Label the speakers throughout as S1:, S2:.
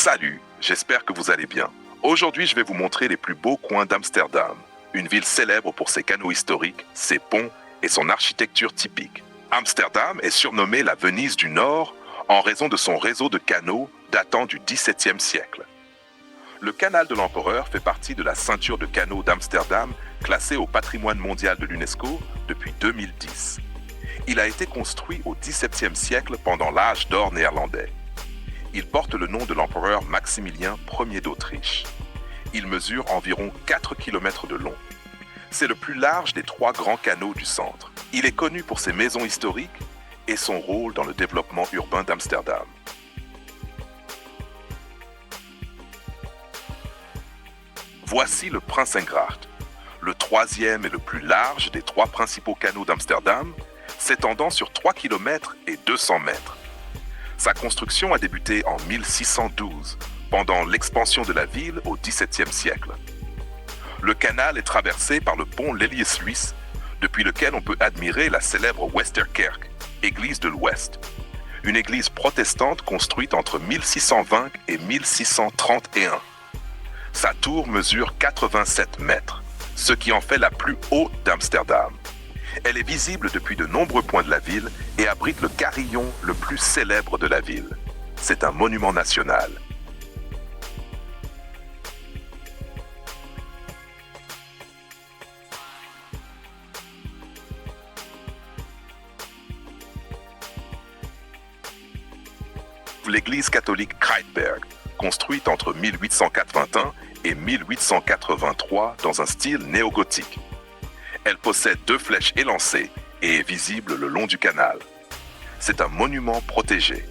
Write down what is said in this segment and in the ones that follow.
S1: Salut, j'espère que vous allez bien. Aujourd'hui, je vais vous montrer les plus beaux coins d'Amsterdam, une ville célèbre pour ses canaux historiques, ses ponts et son architecture typique. Amsterdam est surnommée la Venise du Nord en raison de son réseau de canaux datant du XVIIe siècle. Le canal de l'Empereur fait partie de la ceinture de canaux d'Amsterdam, classée au patrimoine mondial de l'UNESCO depuis 2010. Il a été construit au XVIIe siècle pendant l'âge d'or néerlandais. Il porte le nom de l'empereur Maximilien Ier d'Autriche. Il mesure environ 4 km de long. C'est le plus large des 3 grands canaux du centre. Il est connu pour ses maisons historiques et son rôle dans le développement urbain d'Amsterdam. Voici le Prinsengracht, le 3e et le plus large des 3 principaux canaux d'Amsterdam, s'étendant sur 3 km et 200 mètres. Sa construction a débuté en 1612, pendant l'expansion de la ville au XVIIe siècle. Le canal est traversé par le pont Leliusluis, depuis lequel on peut admirer la célèbre Westerkerk, église de l'Ouest, une église protestante construite entre 1620 et 1631. Sa tour mesure 87 mètres, ce qui en fait la plus haute d'Amsterdam. Elle est visible depuis de nombreux points de la ville et abrite le carillon le plus célèbre de la ville. C'est un monument national. L'église catholique Kruidberg, construite entre 1881 et 1883 dans un style néogothique. Elle possède 2 flèches élancées et est visible le long du canal. C'est un monument protégé.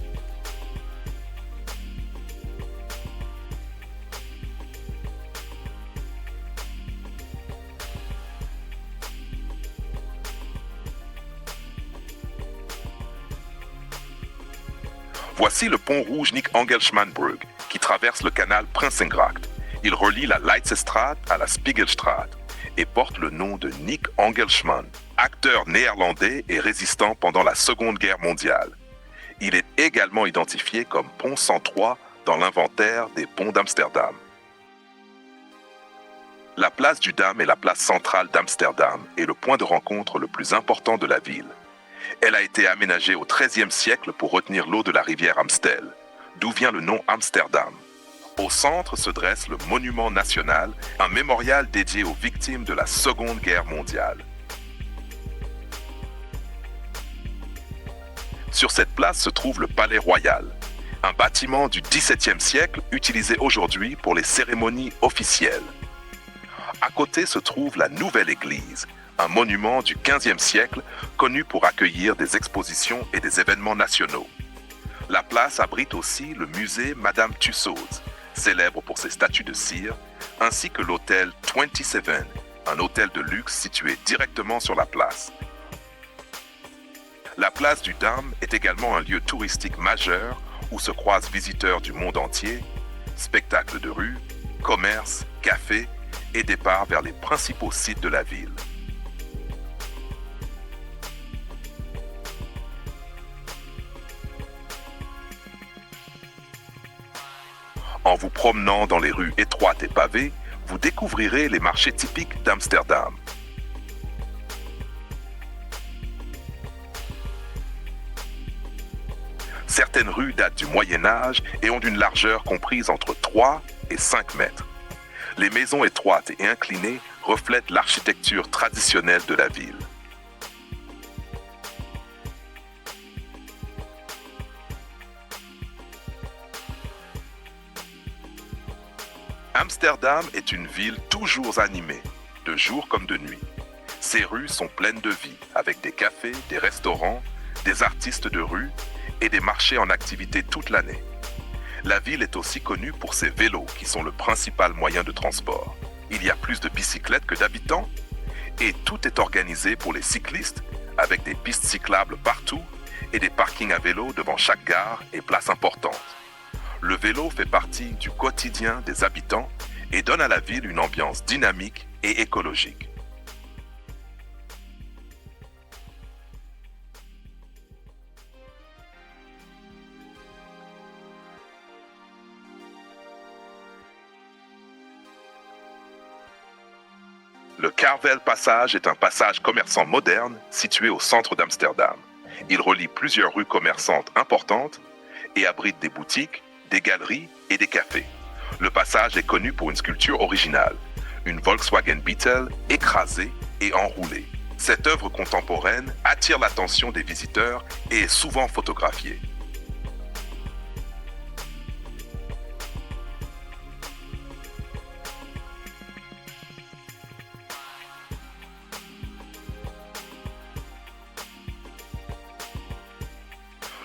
S1: Voici le pont rouge Nick Angelsmanbrug qui traverse le canal Prinsengracht. Il relie la Leidsestraat à la Spiegelstraat et porte le nom de Nick Angelsman, acteur néerlandais et résistant pendant la Seconde Guerre mondiale. Il est également identifié comme pont 103 dans l'inventaire des ponts d'Amsterdam. La place du Dam est la place centrale d'Amsterdam et le point de rencontre le plus important de la ville. Elle a été aménagée au XIIIe siècle pour retenir l'eau de la rivière Amstel, d'où vient le nom Amsterdam. Au centre se dresse le Monument national, un mémorial dédié aux victimes de la Seconde Guerre mondiale. Sur cette place se trouve le Palais Royal, un bâtiment du XVIIe siècle utilisé aujourd'hui pour les cérémonies officielles. À côté se trouve la Nouvelle Église, un monument du XVe siècle connu pour accueillir des expositions et des événements nationaux. La place abrite aussi le musée Madame Tussauds, célèbre pour ses statues de cire, ainsi que l'hôtel 27, un hôtel de luxe situé directement sur la place. La place du Dam est également un lieu touristique majeur où se croisent visiteurs du monde entier, spectacles de rue, commerces, cafés et départs vers les principaux sites de la ville. En vous promenant dans les rues étroites et pavées, vous découvrirez les marchés typiques d'Amsterdam. Certaines rues datent du Moyen Âge et ont une largeur comprise entre 3 et 5 mètres. Les maisons étroites et inclinées reflètent l'architecture traditionnelle de la ville. Amsterdam est une ville toujours animée, de jour comme de nuit. Ses rues sont pleines de vie, avec des cafés, des restaurants, des artistes de rue et des marchés en activité toute l'année. La ville est aussi connue pour ses vélos, qui sont le principal moyen de transport. Il y a plus de bicyclettes que d'habitants, et tout est organisé pour les cyclistes, avec des pistes cyclables partout et des parkings à vélo devant chaque gare et place importante. Le vélo fait partie du quotidien des habitants et donne à la ville une ambiance dynamique et écologique. Le Carvel Passage est un passage commerçant moderne situé au centre d'Amsterdam. Il relie plusieurs rues commerçantes importantes et abrite des boutiques, des galeries et des cafés. Le passage est connu pour une sculpture originale, une Volkswagen Beetle écrasée et enroulée. Cette œuvre contemporaine attire l'attention des visiteurs et est souvent photographiée.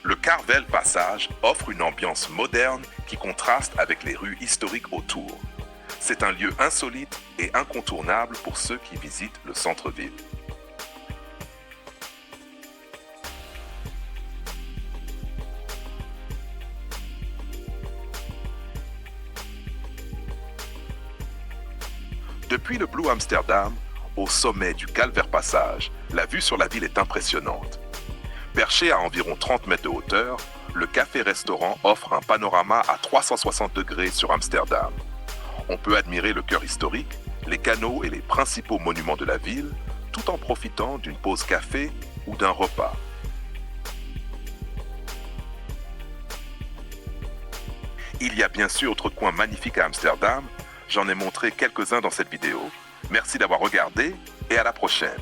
S1: Le Carvel Passage offre une ambiance moderne qui contraste avec les rues historiques autour. C'est un lieu insolite et incontournable pour ceux qui visitent le centre-ville. Depuis le Blue Amsterdam, au sommet du Calverpassage, la vue sur la ville est impressionnante. Perché à environ 30 mètres de hauteur, le café-restaurant offre un panorama à 360 degrés sur Amsterdam. On peut admirer le cœur historique, les canaux et les principaux monuments de la ville, tout en profitant d'une pause café ou d'un repas. Il y a bien sûr d'autres coins magnifiques à Amsterdam, j'en ai montré quelques-uns dans cette vidéo. Merci d'avoir regardé et à la prochaine.